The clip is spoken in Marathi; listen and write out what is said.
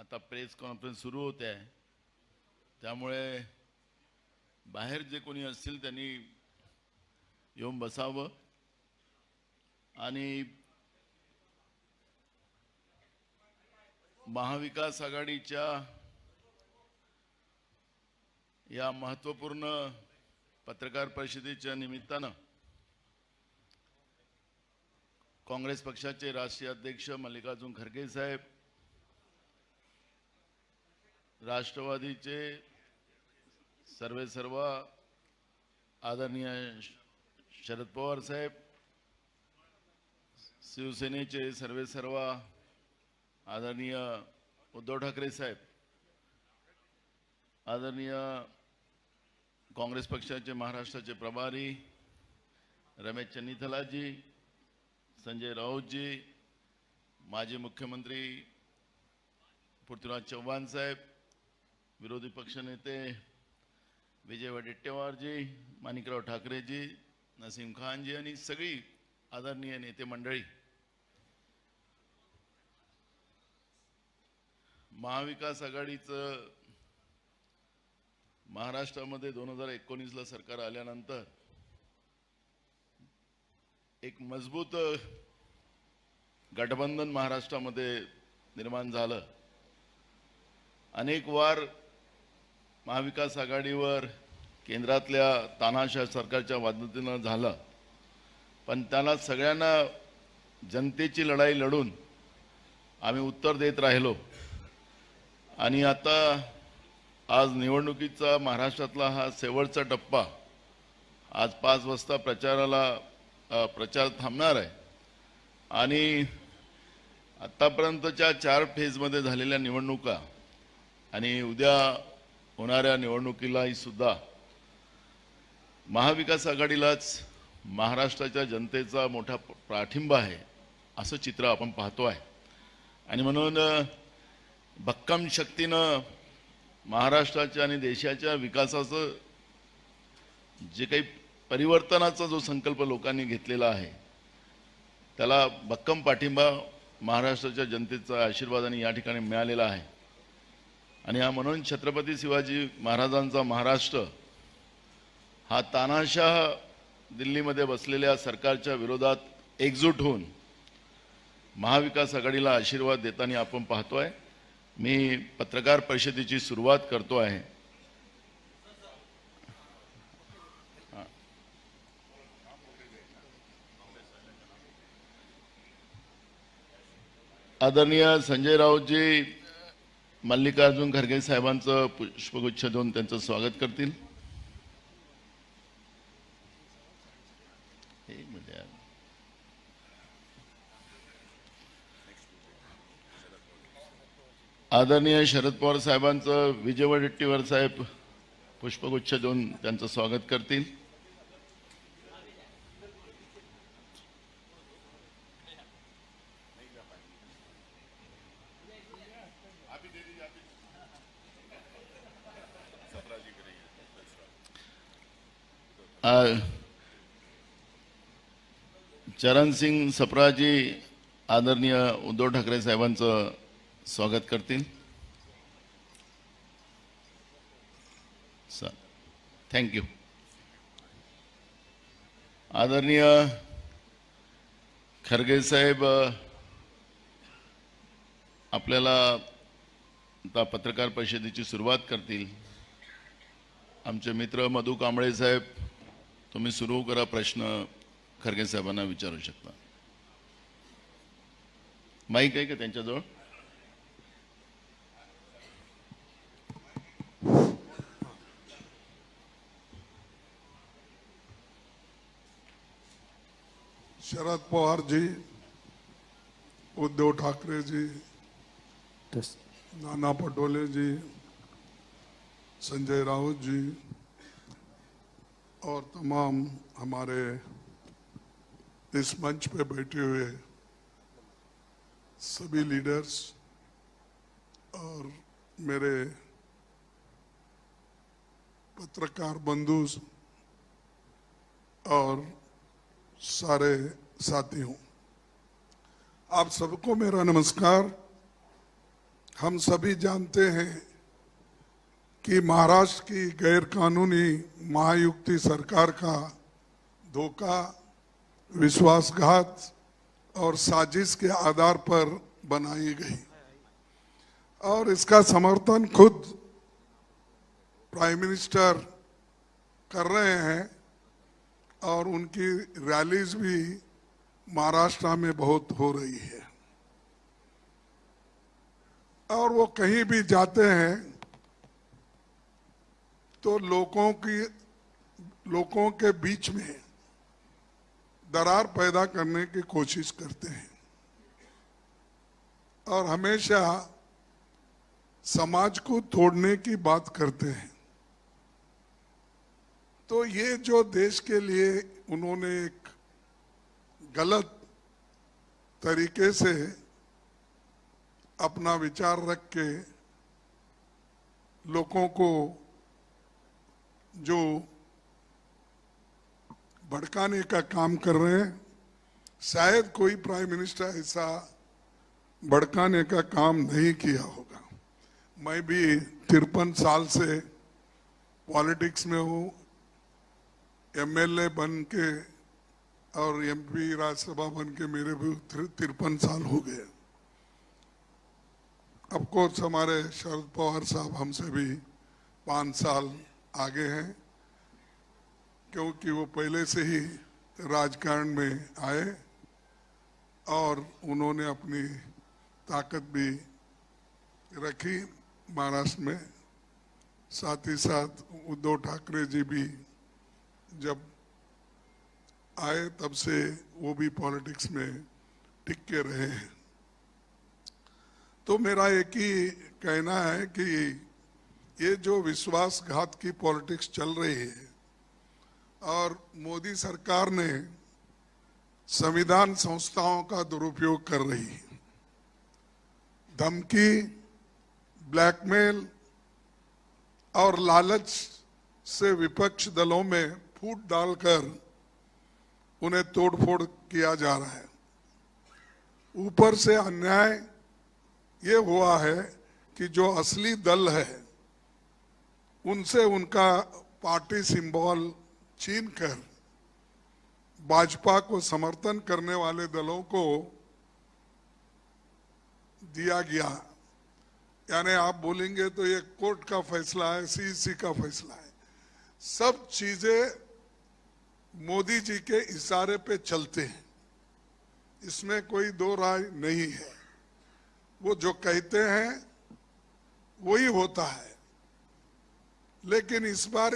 आता प्रेस कॉन्फरन्स सुरू होते आहे, त्यामुळे बाहेर जे कोणी असतील त्यांनी येऊन बसावं आणि महाविकास आघाडीच्या या महत्त्वपूर्ण पत्रकार परिषदेच्या निमित्तानं काँग्रेस पक्षाचे राष्ट्रीय अध्यक्ष मल्लिकार्जुन खरगे साहेब, राष्ट्रवादीचे सर्व आदरणीय शरद पवार साहेब, शिवसेनेचे सर्व आदरणीय उद्धव ठाकरे साहेब, आदरणीय काँग्रेस पक्षाचे महाराष्ट्राचे प्रभारी रमेश चन्नीथलाजी, संजय राऊतजी, माजी मुख्यमंत्री पृथ्वीराज चव्हाण साहेब, विरोधी पक्षनेते विजय वडेट्टीवारजी, माणिकराव ठाकरेजी, नसीम खानजी आणि सगळी आदरणीय नेते मंडळी, महाविकास आघाडीचं महाराष्ट्रामध्ये 2019ला सरकार आल्यानंतर एक मजबूत गठबंधन महाराष्ट्रामध्ये निर्माण झालं। अनेक वार महाविकास आघाडीवर केंद्रातल्या तानाशाह सरकारच्या मदतीनं झालं, पण त्याला सगळ्यांना जनतेची लढाई लढून आम्ही उत्तर देत राहिलो आणि आता आज निवडणुकीचा महाराष्ट्रातला हा शेवटचा टप्पा, आज 5 वाजता प्रचार थांबणार आहे आणि आतापर्यंतच्या 4 फेजमध्ये झालेल्या निवडणुका आणि उद्या होणाऱ्या निवडणुकीलाही सुद्धा महाविकास आघाडीलाच महाराष्ट्राच्या जनतेचा मोठा पाठिंबा आहे असं चित्र आपण पाहतो आहे। आणि म्हणून भक्कम शक्तीनं महाराष्ट्राच्या आणि देशाच्या विकासाचं जे काही परिवर्तनाचा जो संकल्प लोकांनी घेतलेला आहे त्याला भक्कम पाठिंबा महाराष्ट्राच्या जनतेचा आशीर्वादाने या ठिकाणी मिळालेला आहे। आणि म्हणून छत्रपती शिवाजी महाराजांचा महाराष्ट्र हा तानाशाह दिल्लीमध्ये बसलेल्या सरकारच्या विरोधात एकजूट होऊन महाविकास आघाडीला आशीर्वाद देताना आपण पाहतोय। मी पत्रकार परिषदेची सुरुवात करतो आहे। आदरणीय संजय राऊतजी मल्लिकार्जुन खरगे साहेबांचं पुष्पगुच्छ देऊन त्यांचं स्वागत करतील। आदरणीय शरद पवार साहेबांचं विजय वडेट्टीवार साहेब पुष्पगुच्छ देऊन त्यांचं स्वागत करतील। चरण सिंग सप्राजी आदरणीय उद्धव ठाकरे साहेबांचं स्वागत करतील। Sir thank you. आदरणीय खरगे साहेब आपल्याला आता पत्रकार परिषदेची सुरुवात करतील। आमचे मित्र मधु कांबळे साहेब, तुम्ही सुरू करा, प्रश्न खरगे साहेबांना विचारू शकता। माईक आहे का त्यांच्याजवळ? शरद पवार जी, उद्धव ठाकरे जी, नाना पटोले जी, संजय राउत जी और तमाम हमारे इस मंच पे बैठे हुए सभी लीडर्स और मेरे पत्रकार बंधु और सारे साथियों, आप सबको मेरा नमस्कार। हम सभी जानते हैं कि महाराष्ट्र की गैर कानूनी महायुक्ति सरकार का धोखा, विश्वासघात और साजिश के आधार पर बनाई गई और इसका समर्थन खुद प्राइम मिनिस्टर कर रहे हैं और उनकी रैलीज भी महाराष्ट्र में बहुत हो रही है और वो कहीं भी जाते हैं तो लोगों के बीच में दरार पैदा करने की कोशिश करते हैं और हमेशा समाज को तोड़ने की बात करते हैं। तो ये जो देश के लिए उन्होंने एक गलत तरीके से अपना विचार रख के लोगों को जो भड़काने का काम कर रहे हैं, शायद कोई प्राइम मिनिस्टर ऐसा भड़काने का काम नहीं किया होगा। मैं भी 53 साल से पॉलिटिक्स में हूँ, एमएलए बन के और एमपी राज्यसभा बन के मेरे भी 53 साल हो गए। अब कोर्स हमारे शरद पवार साहब हमसे भी 5 साल आगे हैं क्योंकि वो पहले से ही राजकारण में आए और उन्होंने अपनी ताकत भी रखी महाराष्ट्र में। साथ ही साथ उद्धव ठाकरे जी भी जब आए तब से वो भी पॉलिटिक्स में टिक के रहे हैं। तो मेरा एक ही कहना है कि ये जो विश्वासघात की पॉलिटिक्स चल रही है और मोदी सरकार ने संविधान संस्थाओं का दुरुपयोग कर रही है, धमकी, ब्लैकमेल और लालच से विपक्ष दलों में फूट डालकर उन्हें तोड़फोड़ किया जा रहा है। ऊपर से अन्याय ये हुआ है कि जो असली दल है उनसे उनका पार्टी सिंबल छीनकर भाजपा को समर्थन करने वाले दलों को दिया गया। यानी आप बोलेंगे तो ये कोर्ट का फैसला है, सीईसी का फैसला है। सब चीजें मोदी जी के इशारे पे चलते हैं, इसमें कोई दो राय नहीं है। वो जो कहते हैं वही होता है। लेकिन इस बार